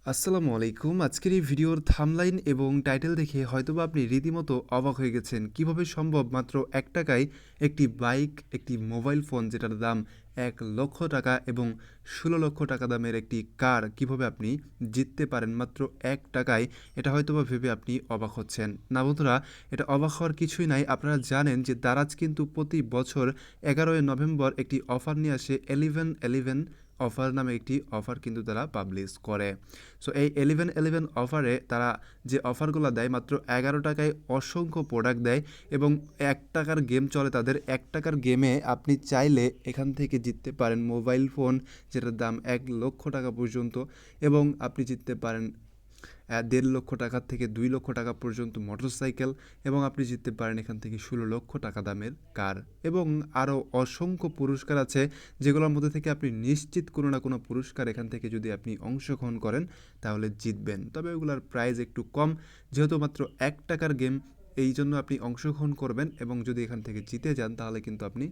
আসসালামু আলাইকুম। আজকের এই ভিডিওর থাম্বনেইল এবং টাইটেল দেখে হয়তোবা আপনি রীতিমতো অবাক হয়ে গেছেন। কিভাবে সম্ভব মাত্র ৳১ একটি বাইক, একটি মোবাইল ফোন যেটার দাম ৳১,০০,০০০ এবং ৳১৬,০০,০০০ দামের একটি কার কিভাবে আপনি জিততে পারেন মাত্র ৳১ এটা হয়তোবা ভেবে আপনি অবাক হচ্ছেন। না বন্ধুরা, এটা অবাক হওয়ার কিছুই নাই। আপনারা জানেন যে দারাজ কিন্তু প্রতি বছর ১১ই নভেম্বর একটি অফার নিয়ে আসে 11.11 অফার নামে একটি অফার কিন্তু তারা পাবলিশ করে। সো এই 11.11 অফারে তারা যে অফারগুলো দেয় মাত্র ৳১১ অসংখ্য প্রোডাক্ট দেয় এবং ৳১ গেম চলে তাদের। ৳১ গেমে আপনি চাইলে এখান থেকে জিততে পারেন মোবাইল ফোন যেটার দাম ৳১,০০,০০০ পর্যন্ত এবং আপনি জিততে পারেন ৳১,৫০,০০০ থেকে ৳২,০০,০০০ পর্যন্ত মোটরসাইকেল এবং আপনি জিততে পারেন এখান থেকে ৳১৬,০০,০০০ দামের কার এবং আরও অসংখ্য পুরস্কার আছে যেগুলোর মধ্যে থেকে আপনি নিশ্চিত কোনো না কোনো পুরস্কার এখান থেকে যদি আপনি অংশগ্রহণ করেন তাহলে জিতবেন। তবে ওগুলোর প্রাইস একটু কম যেহেতু মাত্র ৳১ গেম এই জন্য আপনি অংশগ্রহণ করবেন এবং যদি এখান থেকে জিতে যান তাহলে কিন্তু আপনি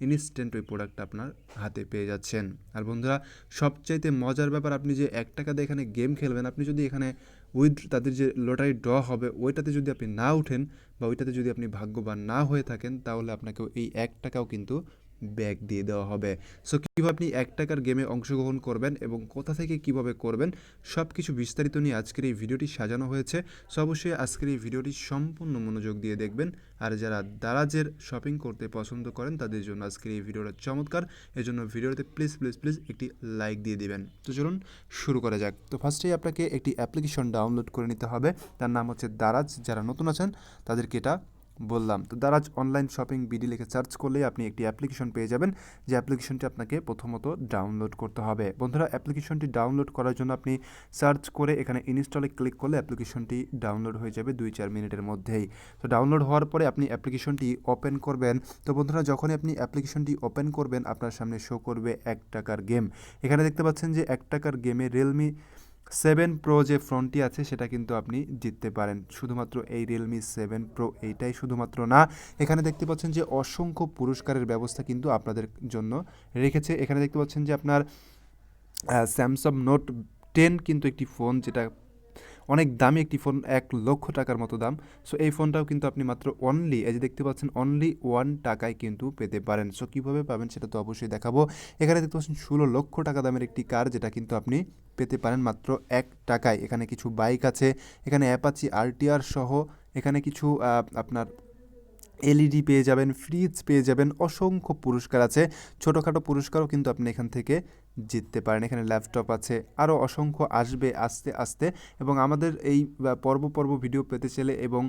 ইনস্ট্যান্ট ওই প্রোডাক্টটা আপনার হাতে পেয়ে যাচ্ছেন। আর বন্ধুরা, সবচাইতে মজার ব্যাপার আপনি যে ৳১ দিয়ে এখানে গেম খেলবেন, আপনি যদি এখানে তাদের যে লটারি ড্র হবে ওইটাতে যদি আপনি না উঠেন বা ওইটাতে যদি আপনি ভাগ্যবান না হয়ে থাকেন তাহলে আপনাকেও এই ৳১ কিন্তু ব্যাক দিয়ে দেওয়া হবে। সো কীভাবে আপনি ৳১ গেমে অংশগ্রহণ করবেন এবং কোথা থেকে কীভাবে করবেন সব কিছু বিস্তারিত নিয়ে আজকের এই ভিডিওটি সাজানো হয়েছে। সো অবশ্যই আজকের এই ভিডিওটি সম্পূর্ণ মনোযোগ দিয়ে দেখবেন। আর যারা দারাজের শপিং করতে পছন্দ করেন তাদের জন্য আজকের এই ভিডিওটা চমৎকার। এজন্য ভিডিওতে প্লিজ একটি লাইক দিয়ে দিবেন। তো চলুন শুরু করা যাক। তো ফার্স্টেই আপনাকে একটি অ্যাপ্লিকেশন ডাউনলোড করে নিতে হবে। তার নাম হচ্ছে দারাজ। যারা নতুন আছেন তাদেরকে এটা বললাম। তো দারাজ অনলাইন শপিং বিডি লিখে সার্চ করলেই আপনি একটি অ্যাপ্লিকেশন পেয়ে যাবেন, যে অ্যাপ্লিকেশনটি আপনাকে প্রথমত ডাউনলোড করতে হবে। বন্ধুরা, অ্যাপ্লিকেশনটি ডাউনলোড করার জন্য আপনি সার্চ করে এখানে ইনস্টলে ক্লিক করলে অ্যাপ্লিকেশনটি ডাউনলোড হয়ে যাবে ২-৪ মিনিটের মধ্যেই। তো ডাউনলোড হওয়ার পরে আপনি অ্যাপ্লিকেশনটি ওপেন করবেন। তো বন্ধুরা, যখনই আপনি অ্যাপ্লিকেশনটি ওপেন করবেন আপনার সামনে শো করবে ৳১ গেম। এখানে দেখতে পাচ্ছেন যে ৳১ গেমে রিয়েলমি 7 প্রো যে ফোনটি আছে সেটা কিন্তু আপনি জিততে পারেন। শুধুমাত্র এই রিয়েলমি 7 প্রো এইটাই শুধুমাত্র না, এখানে দেখতে পাচ্ছেন যে অসংখ্য পুরস্কারের ব্যবস্থা কিন্তু আপনাদের জন্য রেখেছে। এখানে দেখতে পাচ্ছেন যে আপনার স্যামসাং নোট 10 কিন্তু একটি ফোন, যেটা অনেক দামি একটি ফোন, ৳১,০০,০০০ মতো দাম। সো এই ফোনটাও কিন্তু আপনি মাত্র অনলি, এই যে দেখতে পাচ্ছেন, অনলি ৳1 কিন্তু পেতে পারেন। সো কীভাবে পাবেন সেটা তো অবশ্যই দেখাবো। এখানে দেখতে পাচ্ছেন ৳১৬,০০,০০০ দামের একটি কার, যেটা কিন্তু আপনি পেতে পারেন মাত্র ৳১। এখানে কিছু বাইক আছে, এখানে অ্যাপাচি আরটিআর সহ এখানে কিছু আপনার এলইডি পেয়ে যাবেন, ফ্রিজ পেয়ে যাবেন, অসংখ্য পুরস্কার আছে। ছোটোখাটো পুরস্কারও কিন্তু আপনি এখান থেকে জিততে পারেন। এখানে ল্যাপটপ আছে, আরও অসংখ্য আসবে আস্তে আস্তে। এবং আমাদের এই পর্ব ভিডিও পেতে চাইলে এবং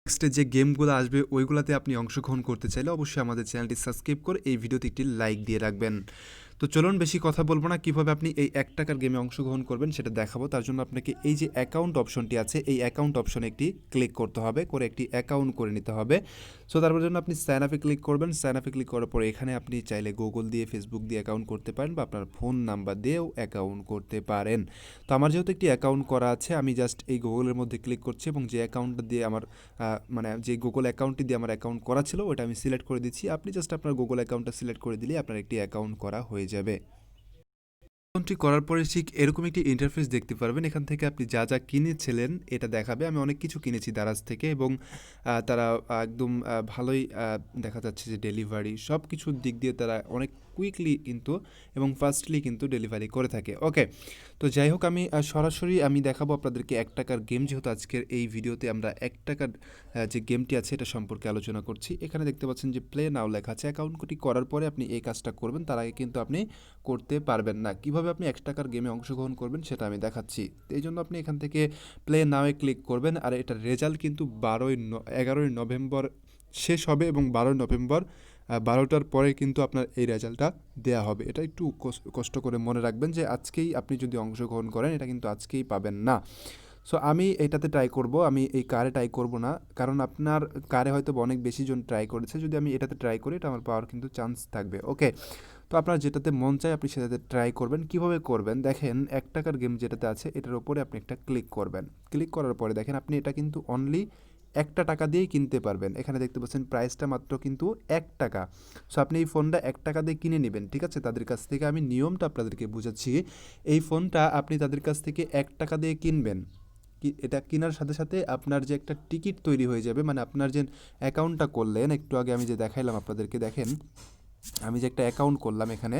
নেক্সটে যে গেমগুলো আসবে ওইগুলোতে আপনি অংশগ্রহণ করতে চাইলে অবশ্যই আমাদের চ্যানেলটি সাবস্ক্রাইব করে এই ভিডিওতে একটি লাইক দিয়ে রাখবেন। তো চলুন বেশি কথা বলবো না, কীভাবে আপনি এই ৳১ গেমে অংশগ্রহণ করবেন সেটা দেখাবো। তার জন্য আপনাকে এই যে অ্যাকাউন্ট অপশনটি আছে এই অ্যাকাউন্ট অপশনে একটি ক্লিক করতে হবে, করে একটি অ্যাকাউন্ট করে নিতে হবে। সো তারপর জন্য আপনি সাইন আপে ক্লিক করবেন। সাইন আপে ক্লিক করার পরে এখানে আপনি চাইলে গুগল দিয়ে, ফেসবুক দিয়ে অ্যাকাউন্ট করতে পারেন বা আপনার ফোন নাম্বার দিয়েও অ্যাকাউন্ট করতে পারেন। তো আমার যেহেতু একটি অ্যাকাউন্ট করা আছে, আমি জাস্ট এই গুগলের মধ্যে ক্লিক করছি এবং যে অ্যাকাউন্টটা দিয়ে আমার মানে যে গুগল অ্যাকাউন্টটি দিয়ে আমার অ্যাকাউন্ট করা ছিল ওটা আমি সিলেক্ট করে দিচ্ছি। আপনি জাস্ট আপনার গুগল অ্যাকাউন্টটা সিলেক্ট করে দিলেই আপনার একটি অ্যাকাউন্ট করা হয়ে যাবে। অ্যাকাউন্টটি করার পরে ঠিক এরকম একটি ইন্টারফেস দেখতে পারবেন। এখান থেকে আপনি যা যা কিনেছিলেন এটা দেখাবে। আমি অনেক কিছু কিনেছি দারাজ থেকে এবং তারা একদম ভালোই দেখা যাচ্ছে যে ডেলিভারি সব কিছুর দিক দিয়ে তারা অনেক কুইকলি কিন্তু এবং ফাস্টলি কিন্তু ডেলিভারি করে থাকে। ওকে, তো যাই হোক, আমি সরাসরি আমি দেখাবো আপনাদেরকে ৳১ গেম, যেহেতু আজকের এই ভিডিওতে আমরা ৳১ যে গেমটি আছে এটা সম্পর্কে আলোচনা করছি। এখানে দেখতে পাচ্ছেন যে প্লে নাও লেখা আছে। অ্যাকাউন্টটি করার পরে আপনি এই কাজটা করবেন, তার আগে কিন্তু আপনি করতে পারবেন না। কীভাবে আপনি ৳১ গেমে অংশগ্রহণ করবেন সেটা আমি দেখাচ্ছি। তো এই জন্য আপনি এখান থেকে প্লে নাওয়ে ক্লিক করবেন। আর এটার রেজাল্ট কিন্তু 11ই নভেম্বর শেষ হবে এবং 12ই নভেম্বর 12টার পরে কিন্তু আপনার এই রেজাল্টটা দেয়া হবে। এটা একটু কষ্ট করে মনে রাখবেন যে আজকেই আপনি যদি অংশগ্রহণ করেন এটা কিন্তু আজকেই পাবেন না। সো আমি এটাতে ট্রাই করব, আমি এই কারে ট্রাই করব না, কারণ আপনার কারে হয়তো অনেক বেশি জন ট্রাই করেছে। যদি আমি এটাতে ট্রাই করি এটা আমার পাওয়ার কিন্তু চান্স থাকবে। ওকে, তো আপনার যেটাতে মন চায় আপনি সেটাতে ট্রাই করবেন। কীভাবে করবেন দেখেন, ৳১ গেম যেটাতে আছে এটার উপরে আপনি একটা ক্লিক করবেন। ক্লিক করার পরে দেখেন আপনি এটা কিন্তু অনলি একটা টাকা দিয়েই কিনতে পারবেন। এখানে দেখতে পাচ্ছেন প্রাইসটা মাত্র কিন্তু ১ টাকা। সো আপনি এই ফোনটা ১ টাকা দিয়ে কিনে নিবেন, ঠিক আছে? তাদের কাছ থেকে আমি নিয়মটা আপনাদেরকে বুঝাচ্ছি। এই ফোনটা আপনি তাদের কাছ থেকে ১ টাকা দিয়ে কিনবেন। এটা কেনার সাথে সাথে আপনার যে একটা টিকিট তৈরি হয়ে যাবে, মানে আপনার যে অ্যাকাউন্টটা করলেন একটু আগে আমি যে দেখাইলাম আপনাদেরকে, দেখেন আমি যে একটা অ্যাকাউন্ট করলাম এখানে,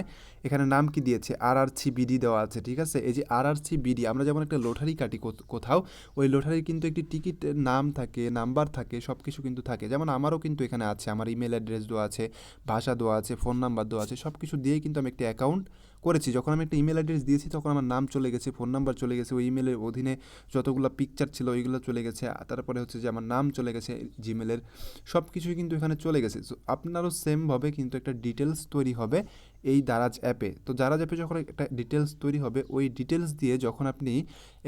এখানে নাম কি দিয়েছে RRC বিডি দেওয়া আছে, ঠিক আছে? এই যে RRC বিডি, আমরা যেমন একটা লটারি কাটি কোথাও, ওই লটারির কিন্তু একটি টিকিটের নাম থাকে, নাম্বার থাকে, সব কিছু কিন্তু থাকে। যেমন আমারও কিন্তু এখানে আছে, আমার ইমেল অ্যাড্রেস দেওয়া আছে, ভাষা দেওয়া আছে, ফোন নাম্বার দেওয়া আছে, সব কিছু দিয়েই কিন্তু আমি একটা অ্যাকাউন্ট করেছি। যখন আমি একটা ইমেল অ্যাড্রেস দিয়েছি তখন আমার নাম চলে গেছে, ফোন নাম্বার চলে গেছে, ওই ইমেলের অধীনে যতগুলো পিকচার ছিল ওইগুলো চলে গেছে, তারপরে হচ্ছে যে আমার নাম চলে গেছে জিমেলের, সব কিছুই কিন্তু এখানে চলে গেছে। সো আপনারও সেমভাবে কিন্তু একটা ডিটেলস তৈরি হবে এই দারাজ অ্যাপে। তো দারাজ অ্যাপে যখন একটা ডিটেলস তৈরি হবে, ওই ডিটেলস দিয়ে যখন আপনি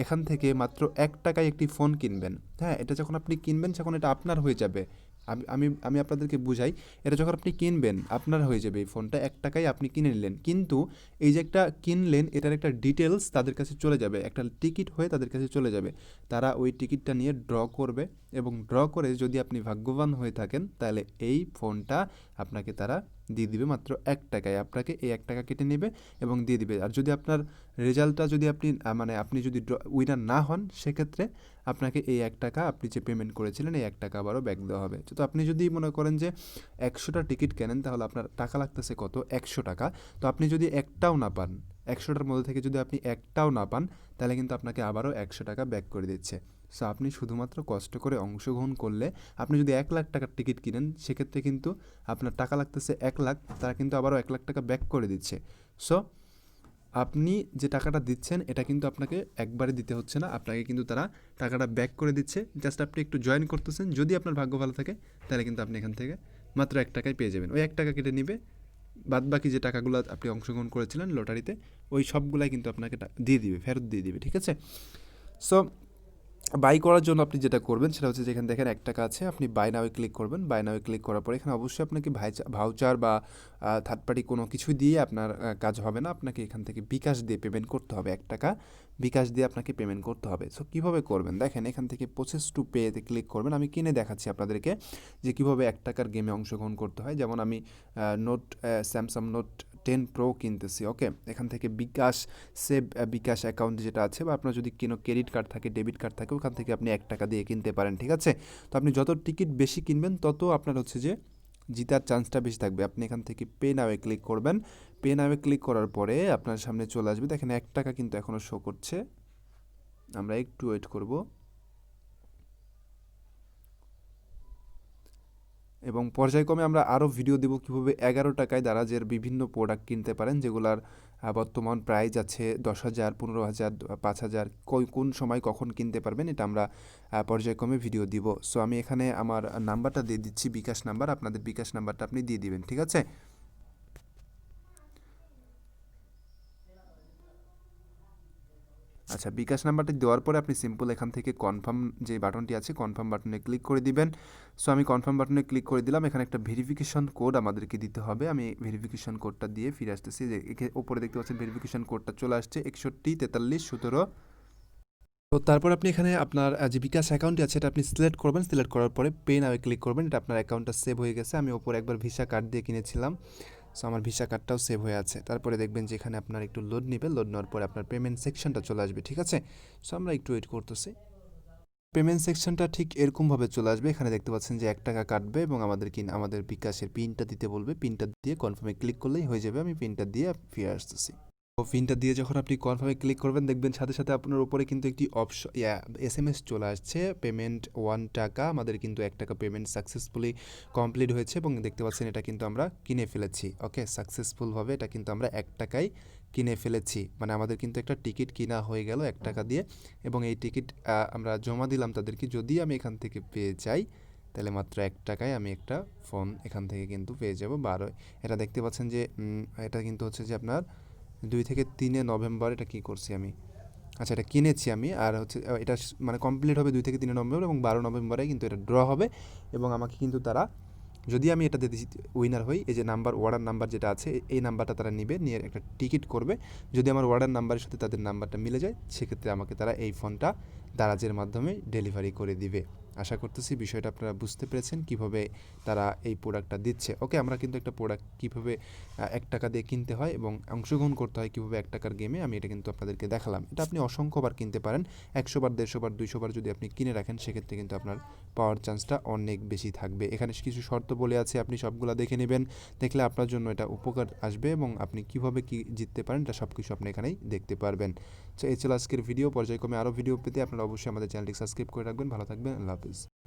এখান থেকে মাত্র ১ টাকায় একটি ফোন কিনবেন, হ্যাঁ, এটা যখন আপনি কিনবেন তখন এটা আপনার হয়ে যাবে। আমি আমি আমি আপনাদেরকে বুঝাই, এটা যখন আপনি কিনবেন আপনার হয়ে যাবে এই ফোনটা, ১ টাকায় আপনি কিনে নিলেন। কিন্তু এই যে একটা কিনলেন, এটার একটা ডিটেলস তাদের কাছে চলে যাবে, একটা টিকিট হয়ে তাদের কাছে চলে যাবে। তারা ওই টিকিটটা নিয়ে ড্র করবে, এবং ড্র করে যদি আপনি ভাগ্যবান হয়ে থাকেন তাহলে এই ফোনটা আপনাকে তারা দিয়ে দিবে মাত্র ১ টাকায়। আপনাকে এই ১ টাকা কেটে নেবে এবং দিয়ে দিবে। আর যদি আপনার রেজাল্টটা যদি আপনি মানে আপনি যদি উইনার না হন, সেক্ষেত্রে আপনাকে এই ১ টাকা আপনি যে পেমেন্ট করেছিলেন এই ১ টাকা আবারও ব্যাক দেওয়া হবে। তো আপনি যদি মনে করেন যে ১০০টা টিকিট কেনেন তাহলে আপনার টাকা লাগতেছে কত? ১০০ টাকা। তো আপনি যদি একটাও না পান, ১০০টার মধ্যে থেকে যদি আপনি একটাও না পান, তাহলে কিন্তু আপনাকে আবারও ১০০ টাকা ব্যাক করে দিচ্ছে। সো আপনি শুধুমাত্র কষ্ট করে অংশগ্রহণ করলে, আপনি যদি ১,০০,০০০ টাকার টিকিট কিনেন সেক্ষেত্রে কিন্তু আপনার টাকা লাগতেছে ১,০০,০০০, তারা কিন্তু আবারও ১,০০,০০০ টাকা ব্যাক করে দিচ্ছে। সো আপনি যে টাকাটা দিচ্ছেন এটা কিন্তু আপনাকে একবারে দিতে হচ্ছে না, আপনাকে কিন্তু তারা টাকাটা ব্যাক করে দিচ্ছে। জাস্ট আপনি একটু জয়েন করতেছেন, যদি আপনার ভাগ্য ভালো থাকে তাহলে কিন্তু আপনি এখান থেকে মাত্র ১ টাকায় পেয়ে যাবেন। ওই ১ টাকা কেটে নিবে, বাদ বাকি যে টাকাগুলো আপনি অংশগ্রহণ করেছিলেন লটারিতে, ওই সবগুলাই কিন্তু আপনাকে দিয়ে দিবে, ফেরত দিয়ে দিবে, ঠিক আছে? সো বাই করার জন্য আপনি যেটা করবেন সেটা হচ্ছে, যেখানে দেখেন ১ টাকা আছে, আপনি বাই নাওয়ে ক্লিক করবেন। বাই নাওয়ে ক্লিক করার পরে এখানে অবশ্যই আপনাকে ভাউচার বা থার্ড পার্টি কোনো কিছু দিয়ে আপনার কাজ হবে না। আপনাকে এখান থেকে বিকাশ দিয়ে পেমেন্ট করতে হবে, ১ টাকা বিকাশ দিয়ে আপনাকে পেমেন্ট করতে হবে। সো কীভাবে করবেন দেখেন, এখান থেকে প্রসেস টু পেতে ক্লিক করবেন। আমি কিনে দেখাচ্ছি আপনাদেরকে যে কীভাবে ১ টাকার গেমে অংশগ্রহণ করতে হয়। যেমন আমি স্যামসাং নোট 10 প্রো কিনতেছি, ওকে? এখান থেকে বিকাশ সেভ বিকাশ অ্যাকাউন্ট যেটা আছে, বা আপনার যদি কোনো ক্রেডিট কার্ড থাকে, ডেবিট কার্ড থাকে, ওখান থেকে আপনি ১ টাকা দিয়ে কিনতে পারেন, ঠিক আছে? তো আপনি যত টিকিট বেশি কিনবেন তত আপনার হচ্ছে যে জিতার চান্সটা বেশি থাকবে। আপনি এখান থেকে পে নাওয়ে ক্লিক করবেন। পে নাওয়ে ক্লিক করার পরে আপনার সামনে চলে আসবে, দেখেন ১ টাকা কিন্তু এখনও শো করছে। আমরা একটু ওয়েট করব, এবং পর্যায়ক্রমে আমরা আরও ভিডিও দেবো কীভাবে ১১ টাকায় দারাজের বিভিন্ন প্রোডাক্ট কিনতে পারেন, যেগুলার বর্তমান প্রাইস আছে ১০,০০০, ১৫,০০০, ৫,০০০। কোন সময় কখন কিনতে পারবেন এটা আমরা পর্যায়ক্রমে ভিডিও দিব। সো আমি এখানে আমার নাম্বারটা দিয়ে দিচ্ছি, বিকাশ নাম্বার। আপনাদের বিকাশ নাম্বারটা আপনি দিয়ে দিবেন, ঠিক আছে? আচ্ছা, বিকাশ নাম্বারটি দেওয়ার পরে আপনি সিম্পল এখান থেকে কনফার্ম যে বাটনটি আছে, কনফার্ম বাটনে ক্লিক করে দিবেন। সো আমি কনফার্ম বাটনে ক্লিক করে দিলাম। এখানে একটা ভেরিফিকেশন কোড আমাদেরকে দিতে হবে। আমি ভেরিফিকেশন কোডটা দিয়ে ফিরে আসতেছি। যে উপরে দেখতে পাচ্ছেন ভেরিফিকেশন কোডটা চলে আসছে ৬১ ৪৩ ১৭। তো তারপর আপনি এখানে আপনার যে বিকাশ অ্যাকাউন্টটি আছে এটা আপনি সিলেক্ট করবেন। সিলেক্ট করার পরে পে নাওয়ে ক্লিক করবেন। এটা আপনার অ্যাকাউন্টটা সেভ হয়ে গেছে। আমি ওপরে একবার ভিসা কার্ড দিয়ে কিনেছিলাম। সো আমার ভিসা কার্ডটাও সেভ হয়ে আছে। তারপরে দেখবেন যে এখানে আপনার একটু লোড নেবে। লোড নেওয়ার পরে আপনার পেমেন্ট সেকশনটা চলে আসবে, ঠিক আছে? সো আমরা একটু ওয়েট করতেছি। পেমেন্ট সেকশনটা ঠিক এরকমভাবে চলে আসবে। এখানে দেখতে পাচ্ছেন যে ১ টাকা কাটবে এবং আমাদের বিকাশের পিনটা দিতে বলবে। পিনটা দিয়ে কনফার্মে ক্লিক করলেই হয়ে যাবে। আমি পিনটা দিয়ে ফিরে আসতেছি। তো পিনটা দিয়ে যখন আপনি কনফার্মে ক্লিক করবেন, দেখবেন সাথে সাথে আপনার উপরে কিন্তু একটি SMS চলে আসছে, পেমেন্ট 1 টাকা। আমাদের কিন্তু ১ টাকা পেমেন্ট সাকসেসফুলি কমপ্লিট হয়েছে, এবং দেখতে পাচ্ছেন এটা কিন্তু আমরা কিনে ফেলেছি, ওকে? সাকসেসফুলভাবে এটা কিন্তু আমরা ১ টাকায় কিনে ফেলেছি। মানে আমাদের কিন্তু একটা টিকিট কিনা হয়ে গেল ১ টাকা দিয়ে, এবং এই টিকিট আমরা জমা দিলাম তাদেরকে। যদি আমি এখান থেকে পেয়ে যাই তাহলে মাত্র ১ টাকায় আমি একটা ফোন এখান থেকে কিন্তু পেয়ে যাব। এটা দেখতে পাচ্ছেন যে এটা কিন্তু হচ্ছে যে আপনার ২ থেকে ৩ নভেম্বর এটা কী করছি আমি, আচ্ছা এটা কিনেছি আমি। আর হচ্ছে এটা মানে কমপ্লিট হবে ২ থেকে ৩ নভেম্বর, এবং ১২ নভেম্বরে কিন্তু এটা ড্র হবে, এবং আমাকে কিন্তু তারা, যদি আমি এটাতে উইনার হই, এই যে অর্ডার নাম্বার যেটা আছে এই নাম্বারটা তারা নিয়ে একটা টিকিট করবে। যদি আমার অর্ডার নাম্বারের সাথে তাদের নাম্বারটা মিলে যায়, সেক্ষেত্রে আমাকে তারা এই ফোনটা দারাজের মাধ্যমে ডেলিভারি করে দিবে। আশা করতেছি বিষয়টা আপনারা বুঝতে পেরেছেন কিভাবে তারা এই প্রোডাক্টটা দিচ্ছে। ওকে, আমরা কিন্তু একটা প্রোডাক্ট কিভাবে ৳১ দিয়ে কিনতে হয় এবং অংশগ্রহণ করতে হয় কিভাবে ৳১ গেমে আমি এটা কিন্তু আপনাদেরকে দেখালাম। এটা আপনি অসংখ্যবার কিনতে পারেন। ১০০ বার, ১৫০ বার, ২০০ বার যদি আপনি কিনে রাখেন সেক্ষেত্রে কিন্তু আপনার পাওয়ার চান্সটা অনেক বেশি থাকবে। এখানে কিছু শর্ত বলে আছে, আপনি সবগুলা দেখে নিবেন। দেখলে আপনার জন্য এটা উপকার আসবে এবং আপনি কিভাবে কি জিততে পারেন এটা সবকিছু আপনি এখানেই দেখতে পারবেন। সো এই ছিল আজকের ভিডিও। পর্যায়ক্রমে আরও ভিডিও পেতে আপনারা অবশ্যই আমাদের চ্যানেলটি সাবস্ক্রাইব করে রাখবেন। ভালো থাকবেন। আল্লাহ হাফেজ।